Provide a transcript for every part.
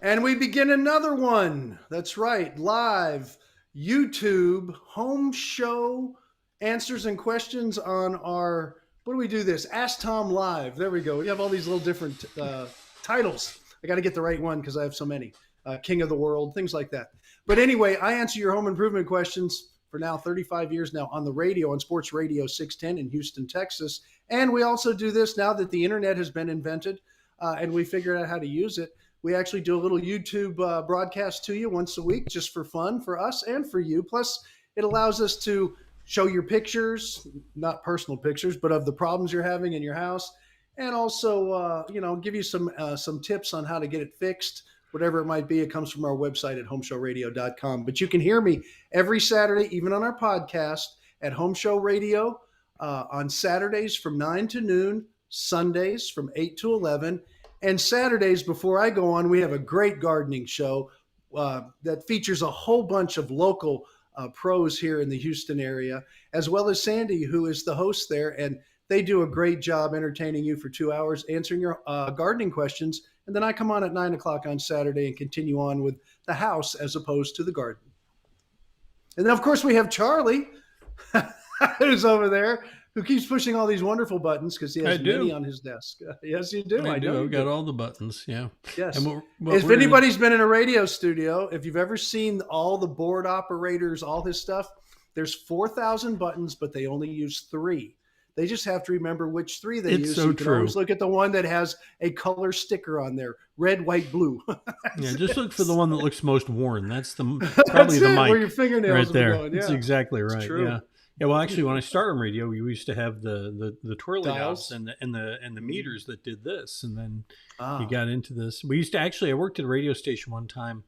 And we begin another one. That's right, live YouTube home show answers and questions on our, what do we do this? Ask Tom Live. There we go. We have all these little different titles. I got to get the right one because I have so many. King of the World, things like that. But anyway, I answer your home improvement questions for now 35 years now on the radio, on Sports Radio 610 in Houston, Texas. And we also do this now that the internet has been invented and we figured out how to use it. We actually do a little YouTube broadcast to you once a week just for fun for us and for you. Plus, it allows us to show your pictures, not personal pictures, but of the problems you're having in your house, and also, give you some tips on how to get it fixed, whatever it might be. It comes from our website at HomeShowRadio.com. But you can hear me every Saturday, even on our podcast, at HomeShowRadio on Saturdays from 9 to noon, Sundays from 8 to 11. And Saturdays, before I go on, we have a great gardening show that features a whole bunch of local pros here in the Houston area, as well as Sandy, who is the host there. And they do a great job entertaining you for 2 hours, answering your gardening questions. And then I come on at 9 o'clock on Saturday and continue on with the house as opposed to the garden. And then, of course, we have Charlie, who's over there, who keeps pushing all these wonderful buttons because he has many on his desk. Yes, you do. I do. I've got all the buttons. Yeah. Yes. And if anybody's been in a radio studio, if you've ever seen all the board operators, all his stuff, there's 4,000 buttons, but they only use 3. They just have to remember which 3 they use. So you can always look at the one that has a color sticker on there: red, white, blue. Yeah, just look for the one that looks most worn. That's probably the mic where your fingernails right there. Going. Yeah. That's exactly right. It's true. Yeah. Yeah, well, actually, when I started on radio, we used to have the twirly dials and the meters that did this, and then you got into this. We used to I worked at a radio station one time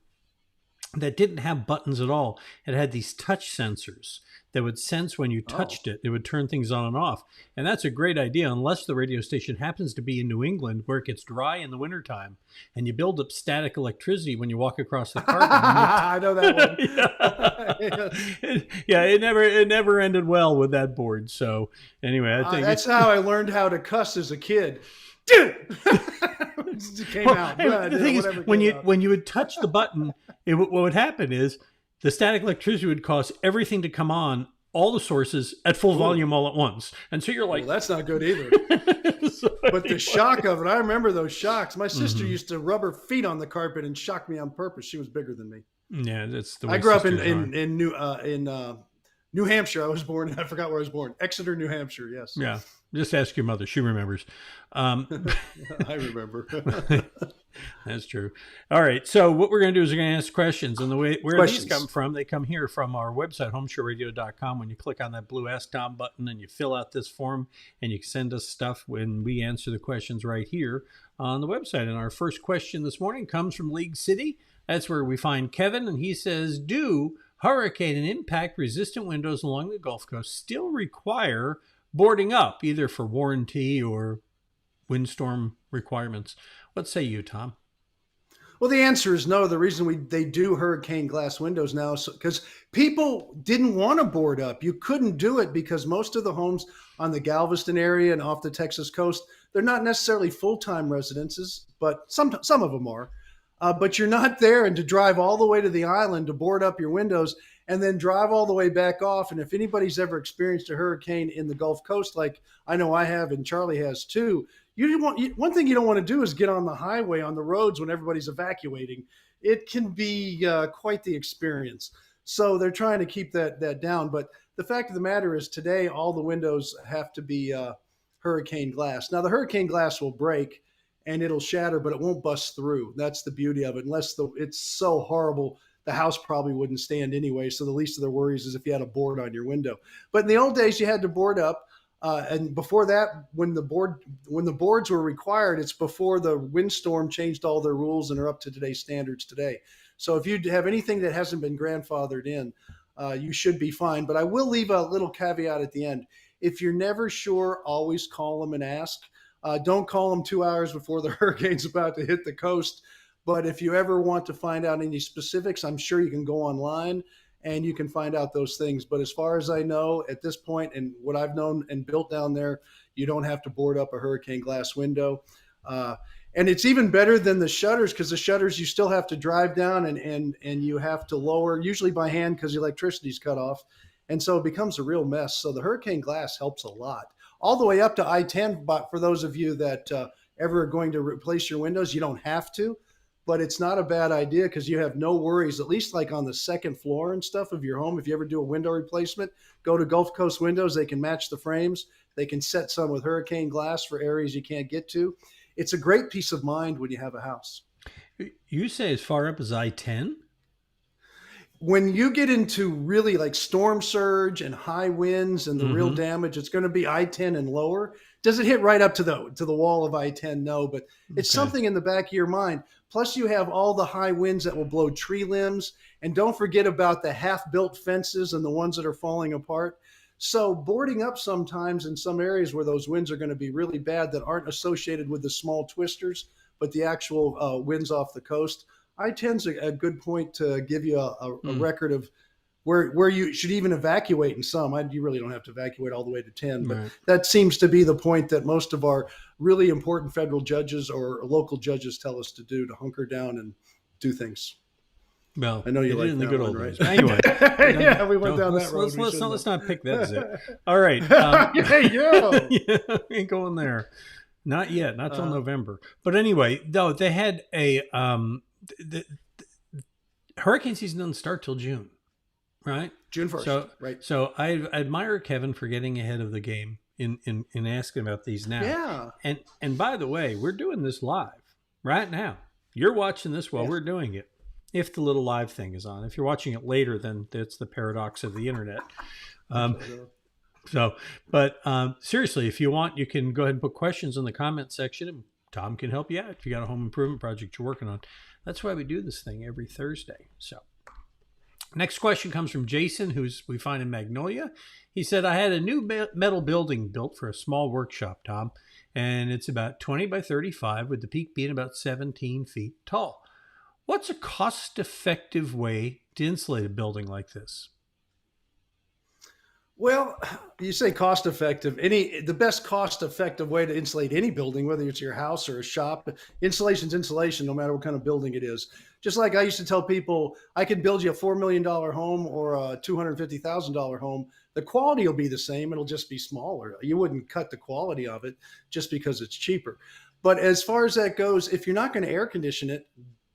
that didn't have buttons at all. It had these touch sensors that would sense when you touched it. It would turn things on and off, and that's a great idea unless the radio station happens to be in New England where it gets dry in the wintertime, and you build up static electricity when you walk across the carpet. I know that one. It never ended well with that board. So anyway, I think that's how I learned how to cuss as a kid. Dude, it came out. The thing is, when you would touch the button, what would happen is the static electricity would cause everything to come on, all the sources at full volume all at once. And so you're like, well, that's not good either. But the shock of it, I remember those shocks. My sister used to rub her feet on the carpet and shock me on purpose. She was bigger than me. Yeah, that's the way I grew up in New Hampshire. I was born. I forgot where I was born. Exeter, New Hampshire. Yes. Yeah. Just ask your mother. She remembers. I remember. That's true. All right. So what we're going to do is we're going to ask questions. And these come from, they come here from our website, HomeShowRadio.com. When you click on that blue Ask Tom button and you fill out this form and you send us stuff when we answer the questions right here on the website. And our first question this morning comes from League City. That's where we find Kevin. And he says, do hurricane and impact resistant windows along the Gulf Coast still require boarding up, either for warranty or windstorm requirements? What say you, Tom? Well, the answer is no. The reason they do hurricane glass windows now is because people didn't want to board up. You couldn't do it because most of the homes on the Galveston area and off the Texas coast, they're not necessarily full-time residences, but some of them are. But you're not there, and to drive all the way to the island to board up your windows and then drive all the way back off. And if anybody's ever experienced a hurricane in the Gulf Coast, like I know I have and Charlie has too, one thing you don't want to do is get on the highway, on the roads when everybody's evacuating. It can be quite the experience. So they're trying to keep that down. But the fact of the matter is today, all the windows have to be hurricane glass. Now, the hurricane glass will break and it'll shatter, but it won't bust through. That's the beauty of it. Unless it's so horrible, the house probably wouldn't stand anyway. So the least of their worries is if you had a board on your window. But in the old days, you had to board up. And before that, when the boards were required, it's before the windstorm changed all their rules and are up to today's standards today. So if you have anything that hasn't been grandfathered in, you should be fine. But I will leave a little caveat at the end. If you're never sure, always call them and ask. Don't call them 2 hours before the hurricane's about to hit the coast. But if you ever want to find out any specifics, I'm sure you can go online and you can find out those things. But as far as I know, at this point, and what I've known and built down there, you don't have to board up a hurricane glass window. And it's even better than the shutters, because the shutters you still have to drive down and you have to lower, usually by hand because the electricity's cut off. And so it becomes a real mess. So the hurricane glass helps a lot, all the way up to I-10. But for those of you that ever are going to replace your windows, you don't have to. But it's not a bad idea because you have no worries, at least like on the second floor and stuff of your home. If you ever do a window replacement, go to Gulf Coast Windows. They can match the frames. They can set some with hurricane glass for areas you can't get to. It's a great peace of mind when you have a house. You say as far up as I-10? When you get into really like storm surge and high winds and the real damage, it's going to be I-10 and lower. Does it hit right up to the wall of I-10? No, but it's something in the back of your mind. Plus, you have all the high winds that will blow tree limbs. And don't forget about the half-built fences and the ones that are falling apart. So boarding up sometimes in some areas where those winds are going to be really bad that aren't associated with the small twisters, but the actual winds off the coast. I-10's a good point to give you a record of where you should even evacuate in some. You really don't have to evacuate all the way to 10, but that seems to be the point that most of our really important federal judges or local judges tell us to do, to hunker down and do things. Well, I know you like in the that good one, old right? days. Anyway, yeah, we went down that road. Let's not pick that zip. All right. Ain't going there. Not yet. Not till November. But anyway, though, they had a the hurricane season doesn't start till June, right? June 1st. So, right. So I admire Kevin for getting ahead of the game in asking about these now. Yeah. And by the way, we're doing this live right now. You're watching this while we're doing it. If the little live thing is on. If you're watching it later, then it's the paradox of the internet. Seriously, if you want, you can go ahead and put questions in the comment section, and Tom can help you out if you got a home improvement project you're working on. That's why we do this thing every Thursday. So, next question comes from Jason, we find in Magnolia. He said, I had a new metal building built for a small workshop, Tom, and it's about 20 by 35 with the peak being about 17 feet tall. What's a cost-effective way to insulate a building like this? Well, you say cost-effective. The best cost-effective way to insulate any building, whether it's your house or a shop, insulation's insulation, no matter what kind of building it is. Just like I used to tell people, I can build you a $4 million home or a $250,000 home. The quality will be the same. It'll just be smaller. You wouldn't cut the quality of it just because it's cheaper. But as far as that goes, if you're not going to air condition it,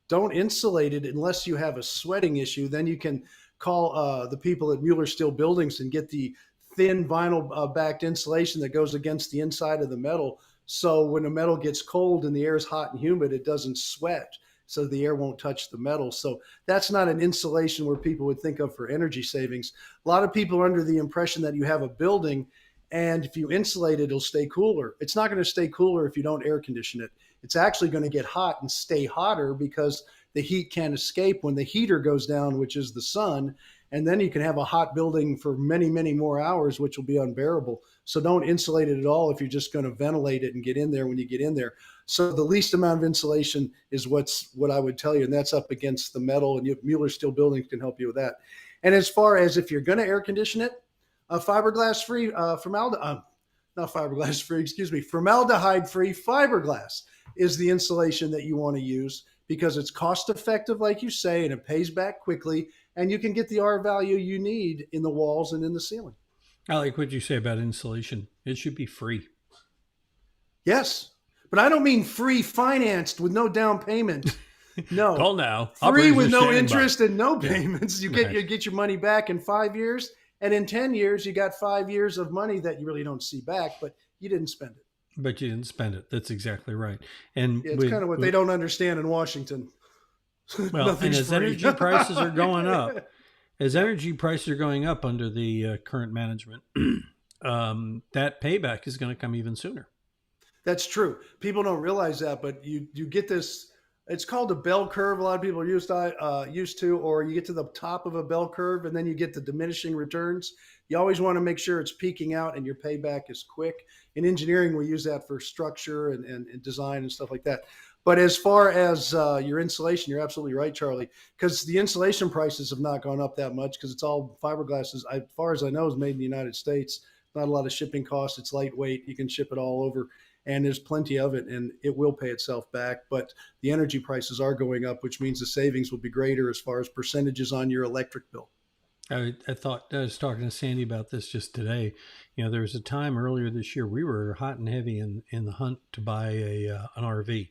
don't insulate it unless you have a sweating issue. Then you can call the people at Mueller Steel Buildings and get the thin vinyl backed insulation that goes against the inside of the metal. So when the metal gets cold and the air is hot and humid, it doesn't sweat. So the air won't touch the metal. So that's not an insulation where people would think of for energy savings. A lot of people are under the impression that you have a building and if you insulate it, it'll stay cooler. It's not going to stay cooler if you don't air condition it. It's actually going to get hot and stay hotter because the heat can't escape when the heater goes down, which is the sun. And then you can have a hot building for many, many more hours, which will be unbearable. So don't insulate it at all if you're just going to ventilate it and get in there when you get in there. So the least amount of insulation is what I would tell you. And that's up against the metal, and Mueller Steel Buildings can help you with that. And as far as if you're going to air condition it, fiberglass-free, formaldehyde-free fiberglass is the insulation that you want to use because it's cost-effective, like you say, and it pays back quickly, and you can get the R value you need in the walls and in the ceiling. I like what you say about insulation. It should be free. Yes, but I don't mean free financed with no down payment. No. Call now. Free with no interest and no payments. You get your money back in 5 years, and in 10 years, you got 5 years of money that you really don't see back, but you didn't spend it. But you didn't spend it. That's exactly right. And it's kind of what they don't understand in Washington. Well, and as energy prices are going up, under the current management, that payback is going to come even sooner. That's true. People don't realize that, but you get this. It's called a bell curve. A lot of people are used to, or you get to the top of a bell curve and then you get the diminishing returns. You always want to make sure it's peaking out and your payback is quick. In engineering, we use that for structure and design and stuff like that. But as far as your insulation, you're absolutely right, Charlie, because the insulation prices have not gone up that much because it's all fiberglass. As far as I know, is made in the United States. Not a lot of shipping costs. It's lightweight. You can ship it all over. and there's plenty of it, and it will pay itself back. But the energy prices are going up, which means the savings will be greater as far as percentages on your electric bill. I thought I was talking to Sandy about this just today. There was a time earlier this year we were hot and heavy in the hunt to buy an RV,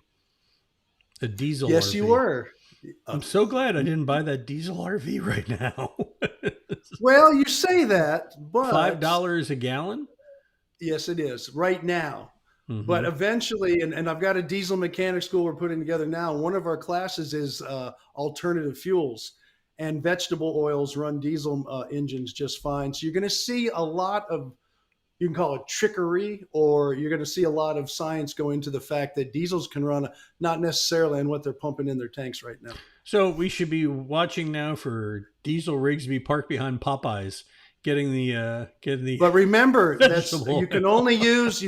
a diesel Yes, RV. you were. I'm so glad I didn't buy that diesel RV right now. Well, you say that, but $5 a gallon? Yes, it is right now. Mm-hmm. But eventually, and I've got a diesel mechanic school we're putting together now. One of our classes is alternative fuels, and vegetable oils run diesel engines just fine. So you're going to see a lot of, you can call it trickery, or you're going to see a lot of science go into the fact that diesels can run not necessarily on what they're pumping in their tanks right now. So we should be watching now for diesel rigs to be parked behind Popeyes, getting the. But remember, you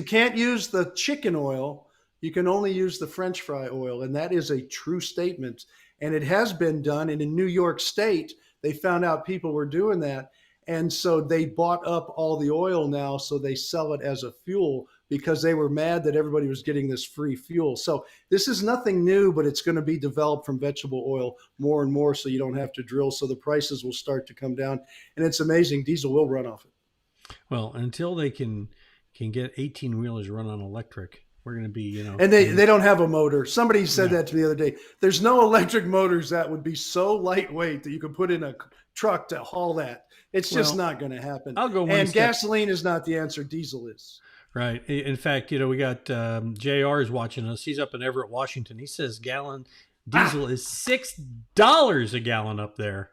can't use the chicken oil. You can only use the French fry oil, and that is a true statement. And it has been done. And in New York State, they found out people were doing that. And so they bought up all the oil now, so they sell it as a fuel because they were mad that everybody was getting this free fuel. So this is nothing new, but it's going to be developed from vegetable oil more and more, so you don't have to drill. So the prices will start to come down. And it's amazing. Diesel will run off it. Well, until they can get 18-wheelers run on electric, we're going to be, And they don't have a motor. Somebody said that to me the other day. There's no electric motors that would be so lightweight that you could put in a truck to haul that. It's just not going to happen. I'll go one and step. Gasoline is not the answer. Diesel is. Right. In fact, we got JR is watching us. He's up in Everett, Washington. He says diesel is $6 a gallon up there.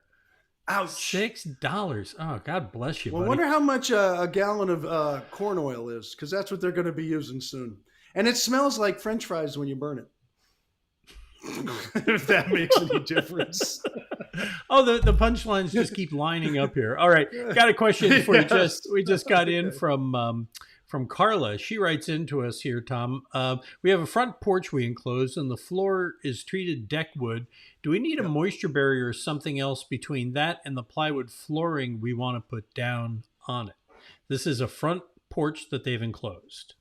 Ouch. $6. Oh, God bless you, Well, I buddy. wonder how much a gallon of corn oil is, because that's what they're going to be using soon. And it smells like French fries when you burn it. If that makes any difference. Oh, the punchlines just keep lining up here. All right, got a question for you. We just got in from Carla. She writes into us here, Tom. We have a front porch we enclose, and the floor is treated deck wood. Do we need a moisture barrier or something else between that and the plywood flooring we want to put down on it? This is a front porch that they've enclosed.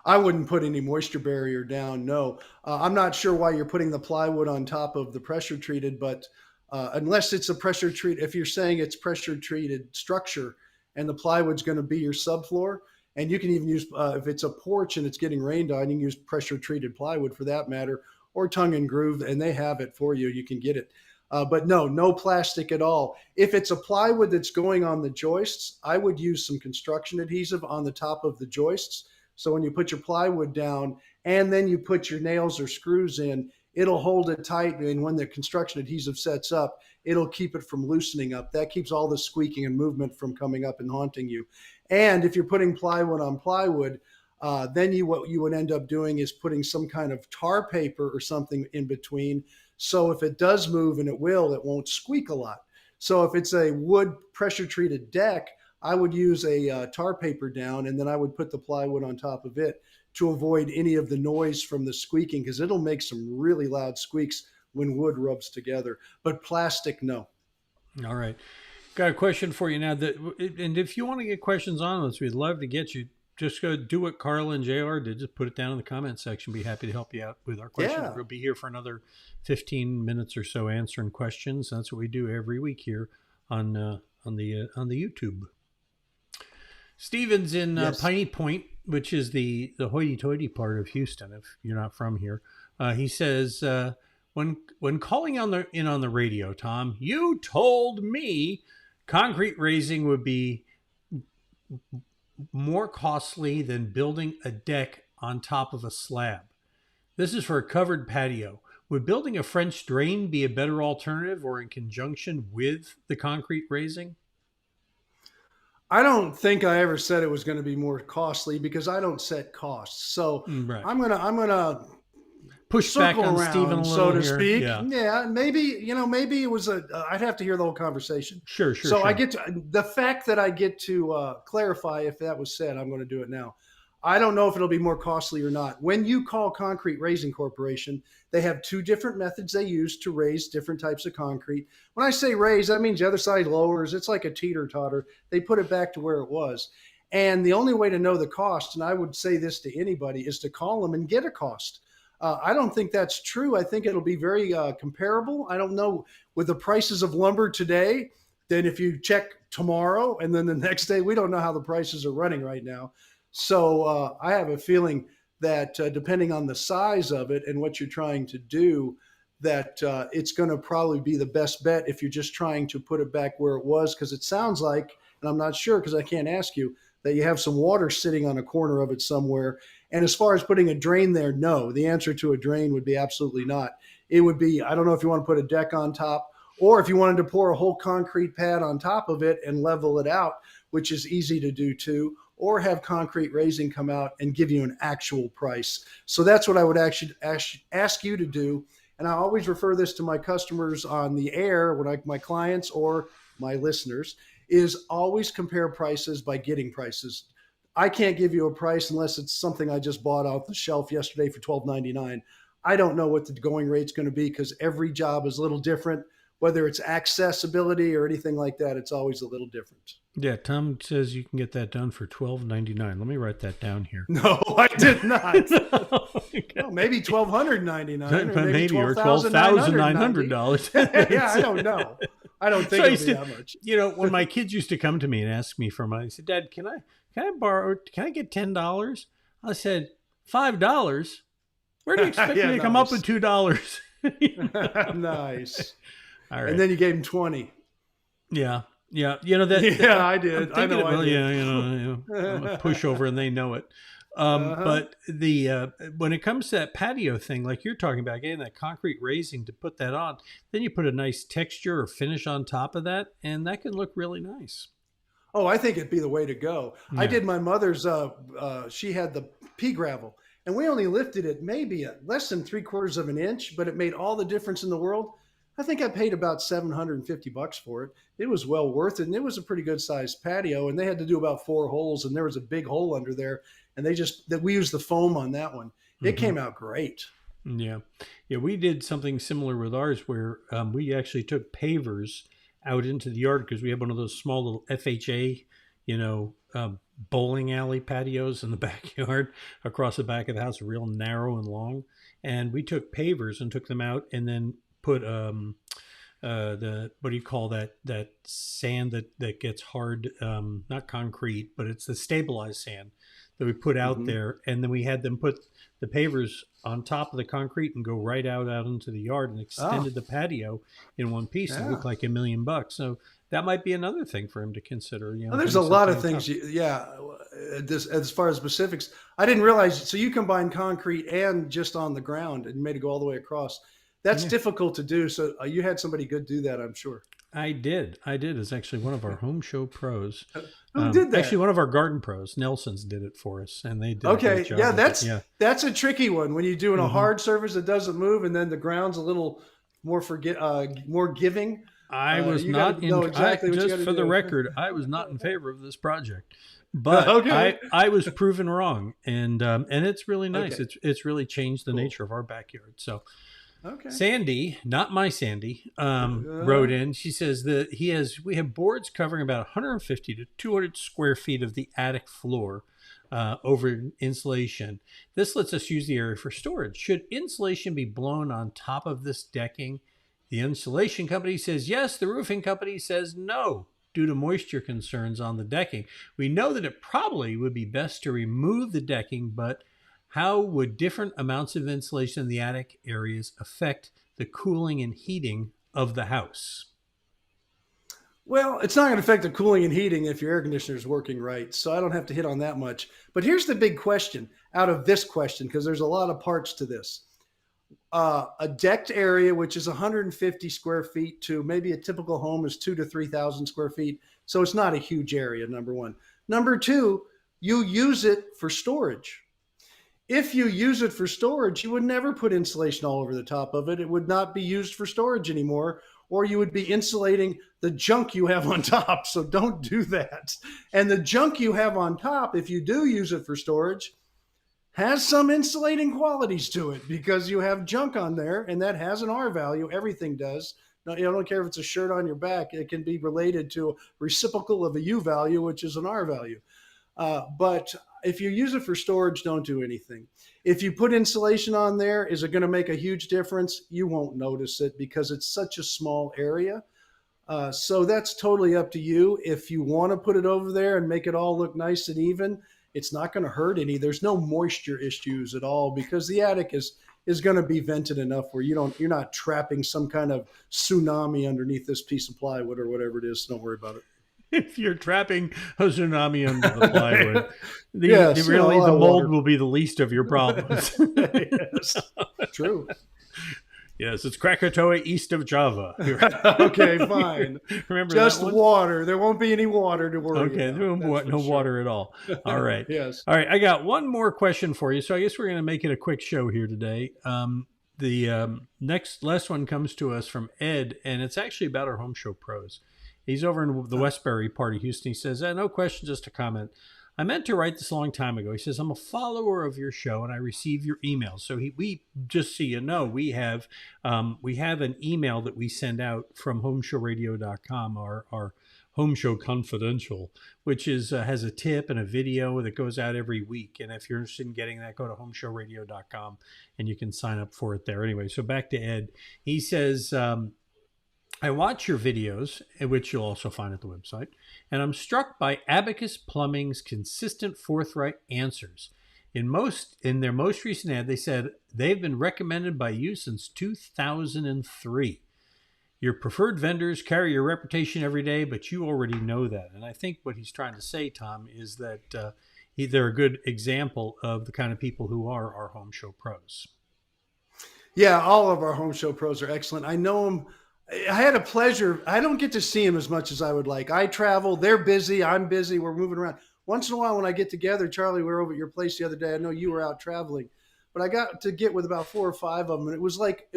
I wouldn't put any moisture barrier down. No, I'm not sure why you're putting the plywood on top of the pressure treated, but unless it's a pressure treat, if you're saying it's pressure treated structure and the plywood's going to be your subfloor, and you can even use, if it's a porch and it's getting rained on, you can use pressure treated plywood for that matter, or tongue and groove, and they have it for you. You can get it. But no plastic at all. If it's a plywood that's going on the joists, I would use some construction adhesive on the top of the joists. So when you put your plywood down and then you put your nails or screws in, it'll hold it tight. And when the construction adhesive sets up, it'll keep it from loosening up. That keeps all the squeaking and movement from coming up and haunting you. And if you're putting plywood on plywood, then what you would end up doing is putting some kind of tar paper or something in between. So if it does move, and it won't squeak a lot. So if it's a wood pressure treated deck, I would use a tar paper down, and then I would put the plywood on top of it to avoid any of the noise from the squeaking, because it'll make some really loud squeaks when wood rubs together. But plastic, no. All right. Got a question for you now. And if you want to get questions on us, we'd love to get you. Just go do what Carla and JR did. Just put it down in the comment section. Be happy to help you out with our questions. Yeah. We'll be here for another 15 minutes or so answering questions. That's what we do every week here on the YouTube. Steven's in Piney Point, which is the hoity-toity part of Houston, if you're not from here. He says, when calling in on the radio, Tom, you told me concrete raising would be more costly than building a deck on top of a slab. This is for a covered patio. Would building a French drain be a better alternative, or in conjunction with the concrete raising? I don't think I ever said it was going to be more costly, because I don't set costs. So right. I'm gonna push back on around, Steven a little, so to here. speak. Yeah, maybe it was I'd have to hear the whole conversation. Sure. So I get to the fact that I get to clarify if that was said. I'm going to do it now. I don't know if it'll be more costly or not. When you call Concrete Raising Corporation, they have two different methods they use to raise different types of concrete. When I say raise, that means the other side lowers. It's like a teeter-totter. They put it back to where it was. And the only way to know the cost, and I would say this to anybody, is to call them and get a cost. I don't think that's true. I think it'll be very comparable. I don't know with the prices of lumber today. Then if you check tomorrow and then the next day, we don't know how the prices are running right now. So I have a feeling that depending on the size of it and what you're trying to do, that it's going to probably be the best bet if you're just trying to put it back where it was. Because it sounds like, and I'm not sure because I can't ask you, that you have some water sitting on a corner of it somewhere. And as far as putting a drain there, no. The answer to a drain would be absolutely not. It would be, I don't know if you want to put a deck on top, or if you wanted to pour a whole concrete pad on top of it and level it out, which is easy to do too, or have concrete raising come out and give you an actual price. So that's what I would actually ask you to do. And I always refer this to my customers on the air, when my clients or my listeners, is always compare prices by getting prices. I can't give you a price unless it's something I just bought off the shelf yesterday for $12.99. I don't know what the going rate's going to be because every job is a little different. Whether it's accessibility or anything like that, it's always a little different. Yeah, Tom says you can get that done for $12.99. Let me write that down here. No, I did not. Well, maybe $1,299, or maybe $12,900. Yeah, I don't know. I don't think it'll be that much. You know, when my kids used to come to me and ask me for money, I said, "Dad, can I get $10?" I said, $5? Where do you expect me to come up with $2? Nice. All right. And then you gave him 20. Yeah. Yeah. You know that. Yeah, I did. I know. I did. Yeah. I'm a pushover and they know it. But when it comes to that patio thing, like you're talking about, getting that concrete raising to put that on, then you put a nice texture or finish on top of that, and that can look really nice. Oh, I think it'd be the way to go. Yeah. I did my mother's, she had the pea gravel, and we only lifted it maybe less than 3/4 of an inch, but it made all the difference in the world. I think I paid about $750 for it. It was well worth it, and it was a pretty good sized patio, and they had to do about 4 holes, and there was a big hole under there, and we used the foam on that one. It came out great. Yeah. Yeah, we did something similar with ours where we actually took pavers out into the yard because we have one of those small little FHA, bowling alley patios in the backyard across the back of the house, real narrow and long. And we took pavers and took them out and then put what do you call that sand that gets hard, not concrete, but it's the stabilized sand that we put out there. And then we had them put the pavers on top of the concrete and go right out into the yard and extended the patio in one piece. It looked like $1 million. So that might be another thing for him to consider. There's a lot of things. As far as specifics, I didn't realize. So you combine concrete and just on the ground and made it go all the way across. That's difficult to do. So you had somebody good do that, I'm sure. I did. It's actually one of our home show pros. Who did that? Actually, one of our garden pros, Nelson's, did it for us, and they did. Okay, a great job that's a tricky one when you're doing a hard surface that doesn't move, and then the ground's a little more more giving. I was not in. Just for the record, I was not in favor of this project, but I was proven wrong, and it's really nice. Okay. It's really changed the nature of our backyard. So. Okay. Sandy, not my Sandy, wrote in. She says that we have boards covering about 150 to 200 square feet of the attic floor over insulation. This lets us use the area for storage. Should insulation be blown on top of this decking? The insulation company says yes. The roofing company says no, due to moisture concerns on the decking. We know that it probably would be best to remove the decking, but how would different amounts of insulation in the attic areas affect the cooling and heating of the house? Well, it's not going to affect the cooling and heating if your air conditioner is working right. So I don't have to hit on that much. But here's the big question out of this question, because there's a lot of parts to this. A decked area, which is 150 square feet to maybe a typical home is 2,000 to 3,000 square feet. So it's not a huge area, number one. Number two, you use it for storage. If you use it for storage, you would never put insulation all over the top of it. It would not be used for storage anymore, or you would be insulating the junk you have on top. So don't do that. And the junk you have on top, if you do use it for storage, has some insulating qualities to it because you have junk on there, and that has an R value. Everything does. Now, I don't care if it's a shirt on your back. It can be related to a reciprocal of a U value, which is an R value. But if you use it for storage, don't do anything. If you put insulation on there, is it going to make a huge difference? You won't notice it because it's such a small area. So that's totally up to you. If you want to put it over there and make it all look nice and even, it's not going to hurt any. There's no moisture issues at all because the attic is going to be vented enough where you're not trapping some kind of tsunami underneath this piece of plywood or whatever it is. Don't worry about it. If you're trapping a tsunami under the plywood, the mold will be the least of your problems. Yes, true. Yes, it's Krakatoa east of Java. Okay, fine. Remember just that one? water. There won't be any water to worry about. Okay, no water at all. All right. Yes. All right, I got one more question for you. So I guess we're going to make it a quick show here today. The last one comes to us from Ed, and it's actually about our Home Show Pros. He's over in the Westbury part of Houston. He says, no question, just a comment. I meant to write this a long time ago. He says, I'm a follower of your show and I receive your emails. So we just so you know, we have an email that we send out from HomeShowRadio.com, our Home Show Confidential, which has a tip and a video that goes out every week. And if you're interested in getting that, go to HomeShowRadio.com and you can sign up for it there. Anyway, so back to Ed. He says, I watch your videos, which you'll also find at the website, and I'm struck by Abacus Plumbing's consistent, forthright answers. In their most recent ad, they said they've been recommended by you since 2003. Your preferred vendors carry your reputation every day, but you already know that. And I think what he's trying to say, Tom, is that they're a good example of the kind of people who are our Home Show Pros. Yeah, all of our Home Show Pros are excellent. I know them. I had a pleasure. I don't get to see them as much as I would like. I travel. They're busy. I'm busy. We're moving around. Once in a while when I get together, Charlie, we were over at your place the other day. I know you were out traveling, but I got to get with about 4 or 5 of them. And it was like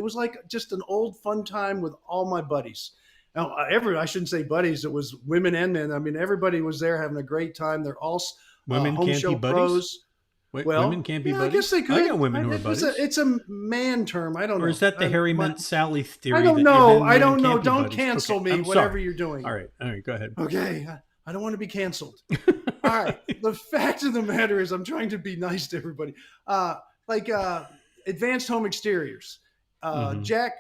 just an old fun time with all my buddies. Now, I shouldn't say buddies. It was women and men. I mean, everybody was there having a great time. They're all women Home can't Show be buddies? Pros. Wait, well, women can't be buddies? I guess they could. I got women who are buddies. It's a man term. I don't know. Or is that the Harry Met Sally theory? I don't know. I don't know. Don't cancel me, whatever you're doing. All right, go ahead. Okay. I don't want to be canceled. All right. The fact of the matter is I'm trying to be nice to everybody. Advanced Home Exteriors. Jack,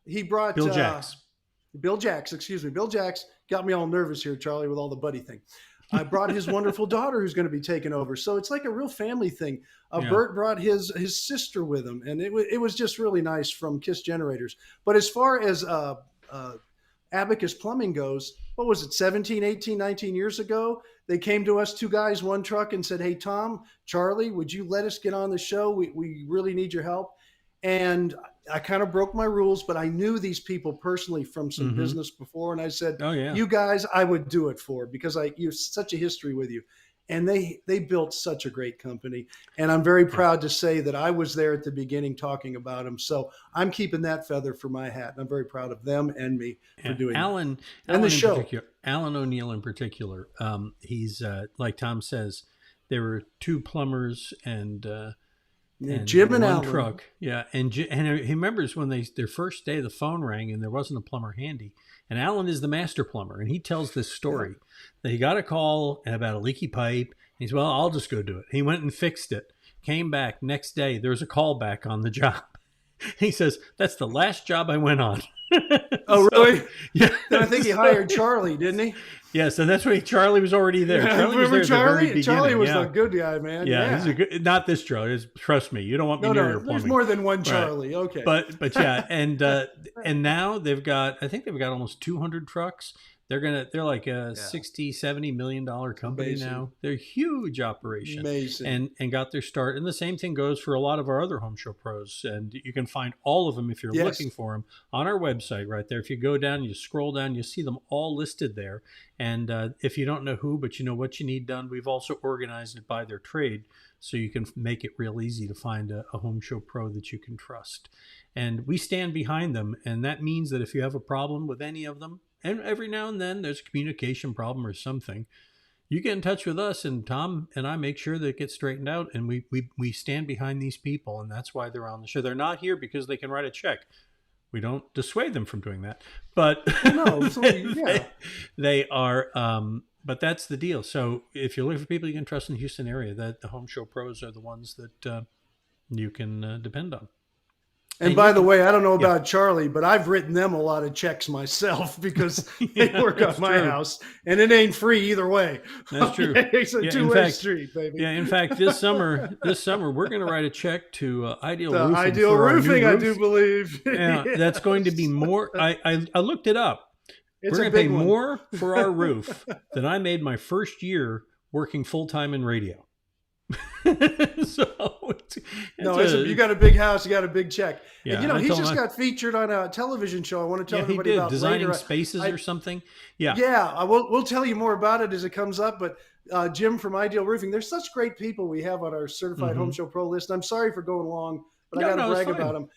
he brought... Bill Jacks. Bill Jacks got me all nervous here, Charlie, with all the buddy thing. I brought his wonderful daughter who's going to be taking over. So it's like a real family thing. Bert brought his sister with him, and it was just really nice from Kiss Generators. But as far as Abacus Plumbing goes, what was it, 17, 18, 19 years ago? They came to us, 2 guys, 1 truck, and said, hey, Tom, Charlie, would you let us get on the show? We really need your help. And I kind of broke my rules, but I knew these people personally from some business before. And I said, you guys, I would do it for because you have such a history with you. And they built such a great company. And I'm very proud to say that I was there at the beginning talking about them. So I'm keeping that feather for my hat. And I'm very proud of them and me for doing Alan, that. And the show. Alan O'Neill in particular, he's, like Tom says, there were 2 plumbers and Jim and 1 Alan. truck. Yeah. And he remembers when their first day, the phone rang and there wasn't a plumber handy. And Alan is the master plumber. And he tells this story that he got a call about a leaky pipe. He said, well, I'll just go do it. He went and fixed it. Came back next day. There was a call back on the job. He says, that's the last job I went on. Oh, really? Yeah. Then I think he hired Charlie, didn't he? Yes, and that's why Charlie was already there. Yeah, Charlie was there at the very beginning. Charlie was the good guy, man. Yeah, he's a good. Not this Charlie. Trust me, you don't want me near your plumbing. There's more than one Charlie. Right. Okay, but yeah, and now I think they've got almost 200 trucks. They're like a $60-70 million company now. They're a huge operation. Amazing. And got their start. And the same thing goes for a lot of our other Home Show Pros. And you can find all of them if you're looking for them on our website right there. If you go down, you scroll down, you see them all listed there. And if you don't know who, but you know what you need done, we've also organized it by their trade. So you can make it real easy to find a Home Show Pro that you can trust. And we stand behind them. And that means that if you have a problem with any of them, and every now and then there's a communication problem or something, you get in touch with us, and Tom and I make sure that it gets straightened out. And we stand behind these people, and that's why they're on the show. They're not here because they can write a check. We don't dissuade them from doing that, but no, they are But that's the deal. So if you're looking for people you can trust in the Houston area, that the Home Show pros are the ones that you can depend on. And by the way, I don't know about Charlie, but I've written them a lot of checks myself because they work on my house, and it ain't free either way. That's true. It's a two-way street, baby. Yeah, in fact, this summer we're going to write a check to Ideal Roofing. Ideal Roofing, I do believe. Yeah, that's going to be more. I looked it up. We're going to pay more for our roof than I made my first year working full-time in radio. You got a big house, you got a big check. Yeah, and he just got featured on a television show. I want to tell everybody about Designing later. Spaces or something. Yeah. We'll tell you more about it as it comes up. But Jim from Ideal Roofing, there's such great people we have on our certified Home Show Pro list. I'm sorry for going long, but I got to brag about them.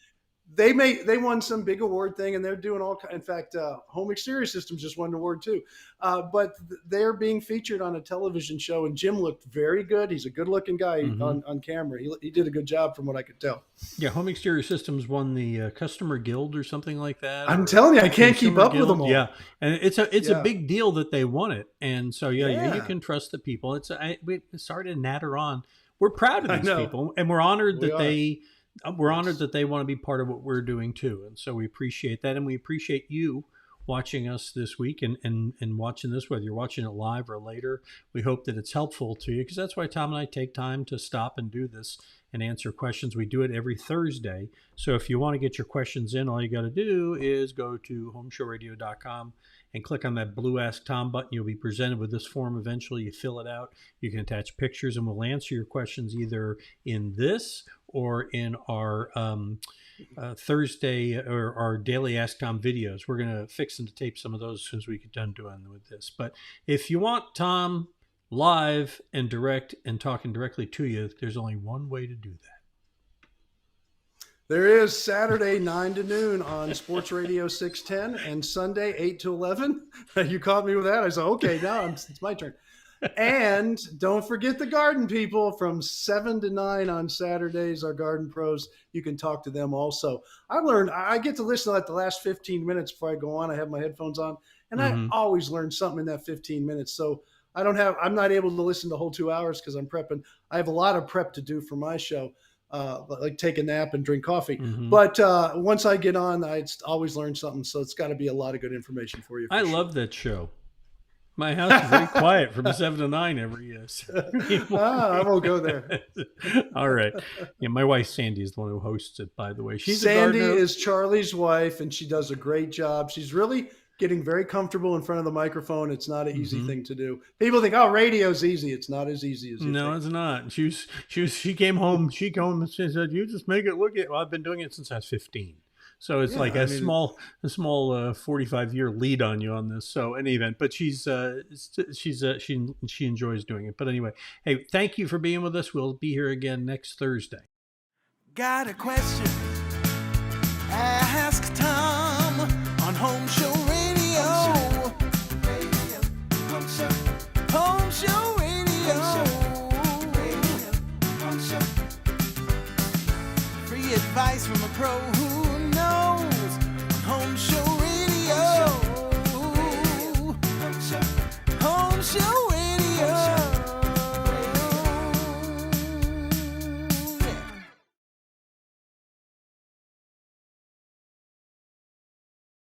They won some big award thing, and they're doing all. In fact, Home Exterior Systems just won an award too. But they're being featured on a television show, and Jim looked very good. He's a good-looking guy on camera. He did a good job, from what I could tell. Yeah, Home Exterior Systems won the Customer Guild or something like that. I'm telling you, I can't keep up with them all. Yeah, and it's a big deal that they won it, and so you can trust the people. We started to natter on. We're proud of these people, and we're honored that they. We're honored that they want to be part of what we're doing too. And so we appreciate that. And we appreciate you watching us this week and watching this, whether you're watching it live or later. We hope that it's helpful to you, because that's why Tom and I take time to stop and do this and answer questions. We do it every Thursday. So if you want to get your questions in, all you got to do is go to HomeShowRadio.com and click on that blue Ask Tom button. You'll be presented with this form eventually. You fill it out. You can attach pictures, and we'll answer your questions either in this or in our Thursday or our daily Ask Tom videos. We're going to fix and to tape some of those as soon as we get done doing with this. But if you want Tom live and direct and talking directly to you, there's only one way to do that. There is Saturday 9 to noon on Sports Radio 610 and Sunday 8 to 11. You caught me with that. I said, okay, now it's my turn. And don't forget the garden people from 7 to 9 on Saturdays, our garden pros. You can talk to them also. I get to listen to like the last 15 minutes before I go on. I have my headphones on, and I always learn something in that 15 minutes. So I'm not able to listen the whole 2 hours because I'm prepping. I have a lot of prep to do for my show, like take a nap and drink coffee. But once I get on, I always learn something. So it's got to be a lot of good information for you. I love that show. My house is very quiet from 7 to 9 every year. So. I won't go there. All right. Yeah, my wife Sandy is the one who hosts it, by the way. Sandy is Charlie's wife, and she does a great job. She's really getting very comfortable in front of the microphone. It's not an easy thing to do. People think, radio's easy. It's not as easy as you think. It's not. She came home. She said, "You just make it look it." Well, I've been doing it since I was 15. So it's a small 45-year lead on you on this. So in any event, but she enjoys doing it. But anyway, hey, thank you for being with us. We'll be here again next Thursday. Got a question? Ask Tom.